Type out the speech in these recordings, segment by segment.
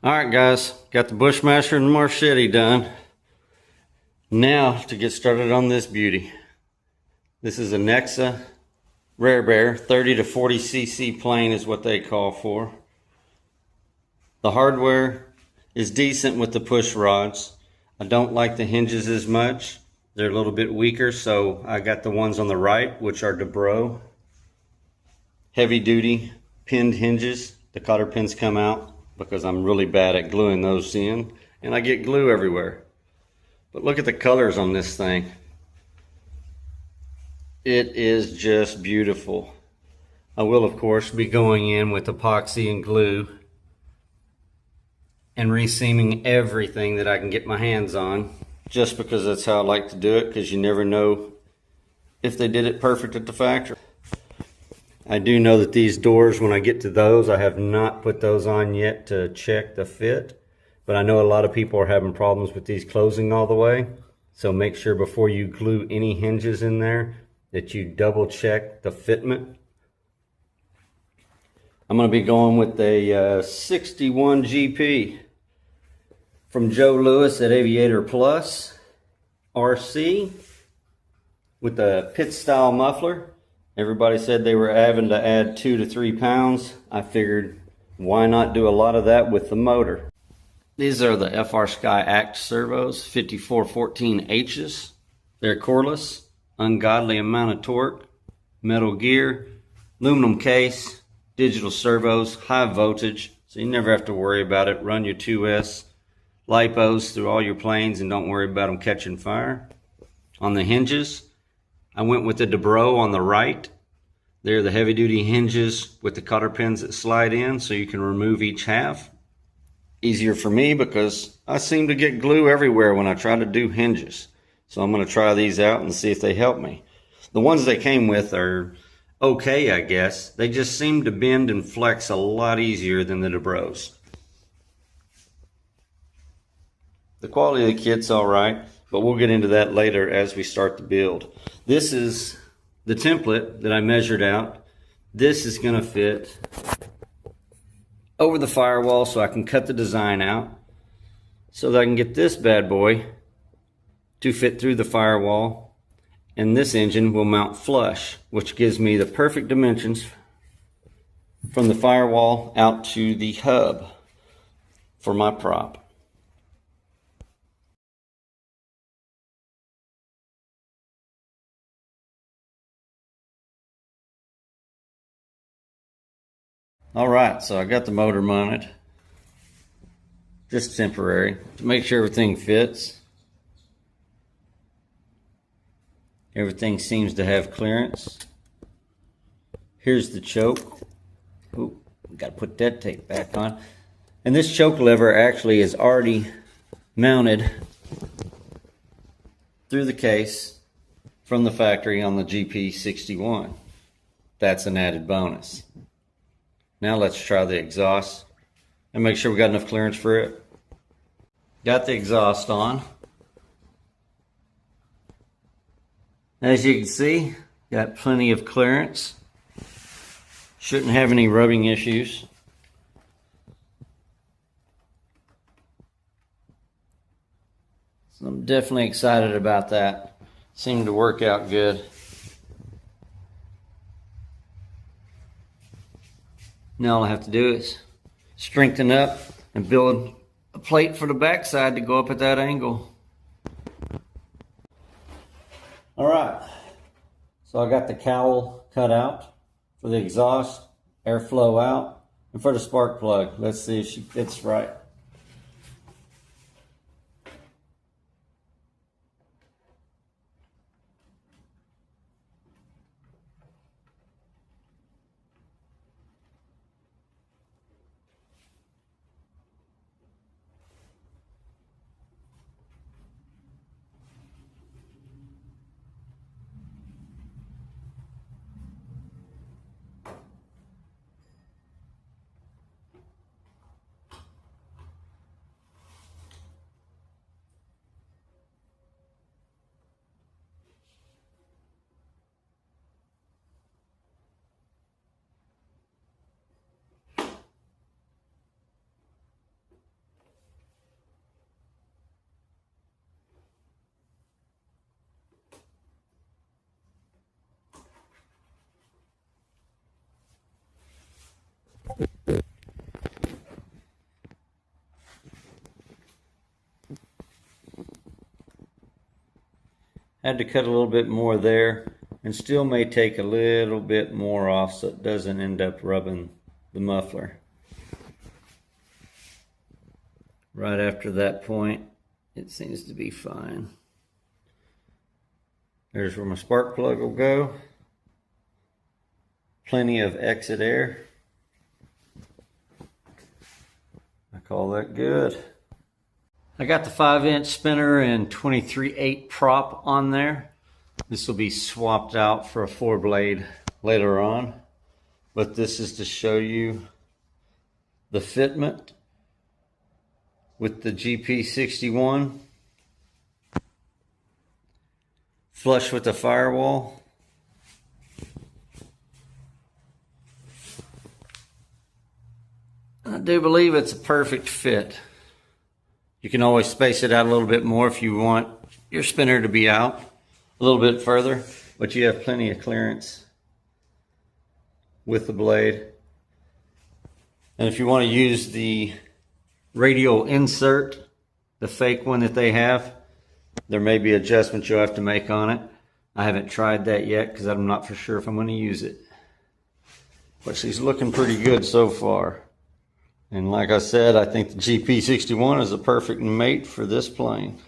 Alright guys, got the Bushmaster and the machete done. Now to get started on this beauty. This is a Nexa RareBear 30 to 40 cc plane is what they call for. The hardware is decent with the push rods. I don't like the hinges as much. They're a little bit weaker, so I got the ones on the right, which are Dubrow. Heavy duty pinned hinges. The cotter pins come out because I'm really bad at gluing those in, and I get glue everywhere. But look at the colors on this thing. It is just beautiful. I will of course be going in with epoxy and glue and reseaming everything that I can get my hands on, just because that's how I like to do it, because you never know if they did it perfect at the factory. I do know that these doors, when I get to those, I have not put those on yet to check the fit, but I know a lot of people are having problems with these closing all the way. So make sure before you glue any hinges in there that you double check the fitment. I'm going to be going with a 61 GP from Joe Lewis at Aviator Plus RC with the pit style muffler. Everybody said they were having to add 2 to 3 pounds. I figured, why not do a lot of that with the motor? These are the Frsky Act servos, 5414Hs. They're cordless, ungodly amount of torque, metal gear, aluminum case, digital servos, high voltage, so you never have to worry about it. Run your 2S lipos through all your planes and don't worry about them catching fire. On the hinges, I went with the Dubrow on the right. They're the heavy duty hinges with the cotter pins that slide in so you can remove each half. Easier for me because I seem to get glue everywhere when I try to do hinges. So I'm going to try these out and see if they help me. The ones they came with are okay, I guess. They just seem to bend and flex a lot easier than the Dubrows. The quality of the kit's alright, but we'll get into that later as we start the build. This is the template that I measured out. This is going to fit over the firewall so I can cut the design out so that I can get this bad boy to fit through the firewall, and this engine will mount flush, which gives me the perfect dimensions from the firewall out to the hub for my prop. Alright, so I got the motor mounted, just temporary, to make sure everything fits. Everything seems to have clearance. Here's the choke. Ooh, gotta put that tape back on. And this choke lever actually is already mounted through the case from the factory on the GP61. That's an added bonus. Now let's try the exhaust and make sure we got enough clearance for it. Got the exhaust on. As you can see, got plenty of clearance. Shouldn't have any rubbing issues. So I'm definitely excited about that. Seemed to work out good. Now all I have to do is strengthen up and build a plate for the backside to go up at that angle. Alright, so I got the cowl cut out for the exhaust, airflow out, and for the spark plug. Let's see if she fits right. Had to cut a little bit more there, and still may take a little bit more off so it doesn't end up rubbing the muffler. Right after that point, it seems to be fine. There's where my spark plug will go. Plenty of exit air. I call that good. I got the 5-inch spinner and 23/8 prop on there. This will be swapped out for a 4-blade later on. But this is to show you the fitment with the GP61. Flush with the firewall. I do believe it's a perfect fit. You can always space it out a little bit more if you want your spinner to be out a little bit further, but you have plenty of clearance with the blade. And if you want to use the radial insert, the fake one that they have, there may be adjustments you'll have to make on it. I haven't tried that yet because I'm not for sure if I'm going to use it. But she's looking pretty good so far. And like I said, I think the GP61 is a perfect mate for this plane.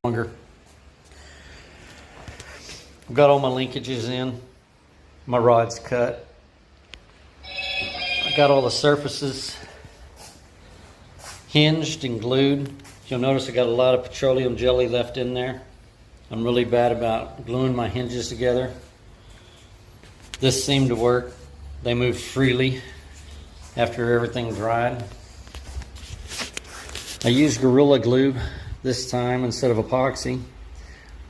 Longer. I've got all my linkages in, my rod's cut. I got all the surfaces hinged and glued. You'll notice I got a lot of petroleum jelly left in there. I'm really bad about gluing my hinges together. This seemed to work. They moved freely after everything dried. I used Gorilla Glue this time instead of epoxy.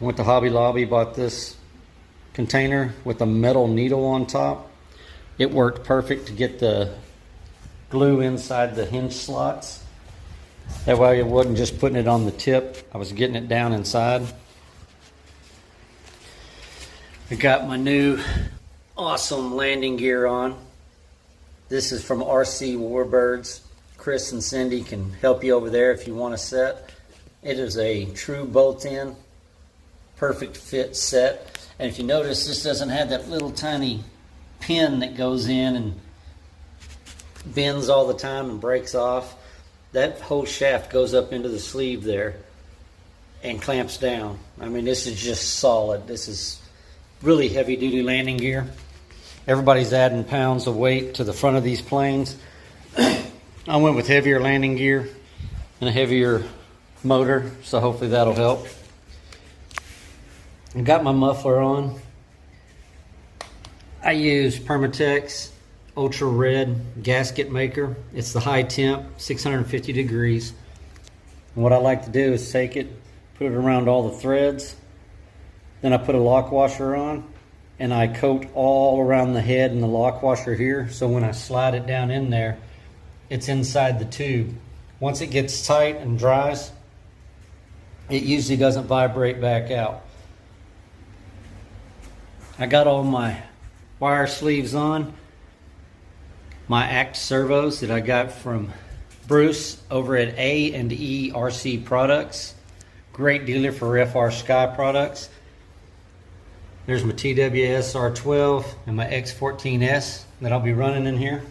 I went to Hobby Lobby, bought this container with a metal needle on top. It worked perfect to get the glue inside the hinge slots. That way I wasn't just putting it on the tip, I was getting it down inside. I got my new awesome landing gear on. This is from RC Warbirds. Chris and Cindy can help you over there if you want a set. It is a true bolt-in, perfect fit set. And if you notice, this doesn't have that little tiny pin that goes in and bends all the time and breaks off. That whole shaft goes up into the sleeve there and clamps down. I mean, this is just solid. This is really heavy-duty landing gear. Everybody's adding pounds of weight to the front of these planes. I went with heavier landing gear and a heavier motor, so hopefully that'll help. I got my muffler on. I use Permatex Ultra Red gasket maker. It's the high temp, 650 degrees. And what I like to do is take it, put it around all the threads. Then I put a lock washer on and I coat all around the head and the lock washer here. So when I slide it down in there, it's inside the tube. Once it gets tight and dries, it usually doesn't vibrate back out. I got all my wire sleeves on. My Act servos that I got from Bruce over at A&E RC Products. Great dealer for FR Sky products. There's my TWS R12 and my X14S that I'll be running in here.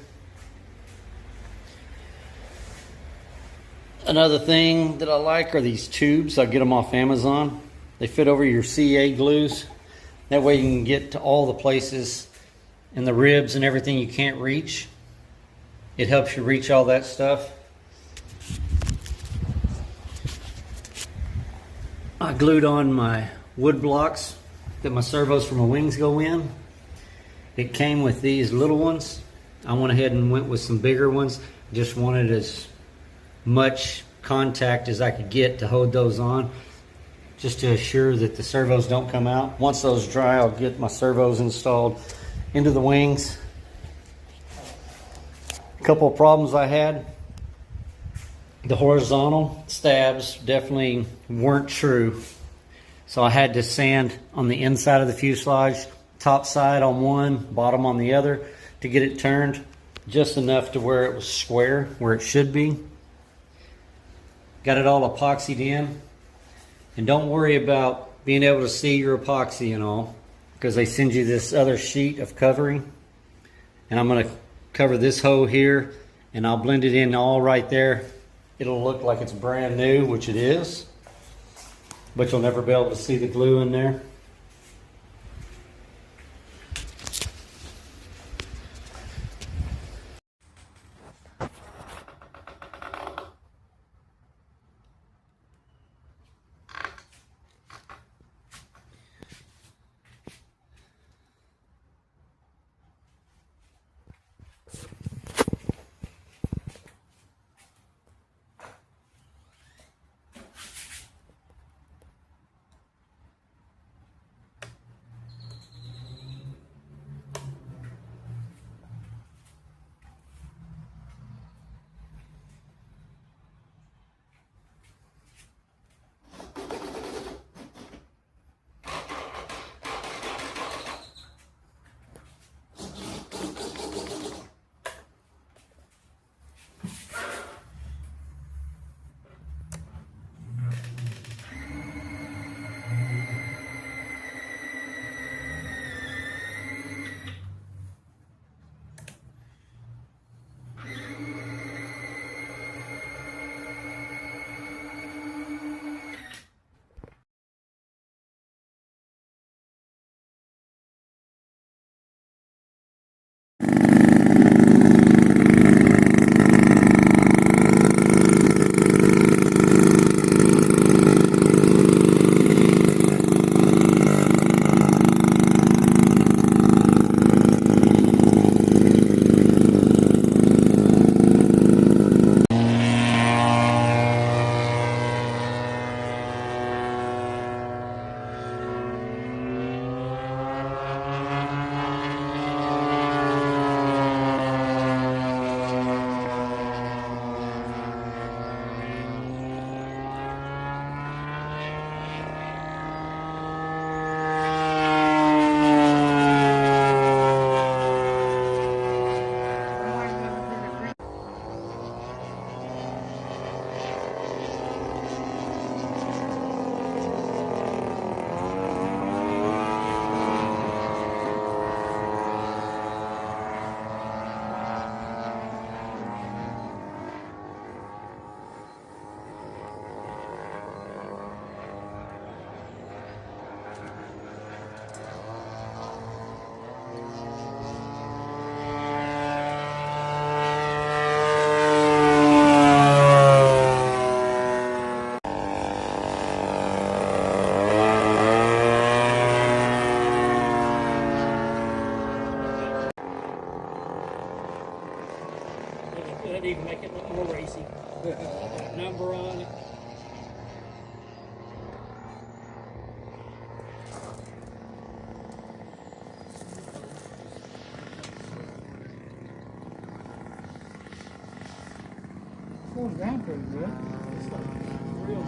Another thing that I like are these tubes. I get them off Amazon. They fit over your CA glues. That way you can get to all the places and the ribs and everything you can't reach. It helps you reach all that stuff. I glued on my wood blocks that my servos for my wings go in. It came with these little ones. I went ahead and went with some bigger ones. Just wanted as much contact as I could get to hold those on, just to assure that the servos don't come out. Once those dry, I'll get my servos installed into the wings. A couple of problems I had. The horizontal stabs definitely weren't true. So I had to sand on the inside of the fuselage, top side on one, bottom on the other, to get it turned just enough to where it was square, where it should be. Got it all epoxied in. And don't worry about being able to see your epoxy and all, because they send you this other sheet of covering. And I'm going to cover this hole here, and I'll blend it in all right there. It'll look like it's brand new, which it is, but you'll never be able to see the glue in there. That'd even make it look more racy. Number on it. It's going down pretty good. It's like real.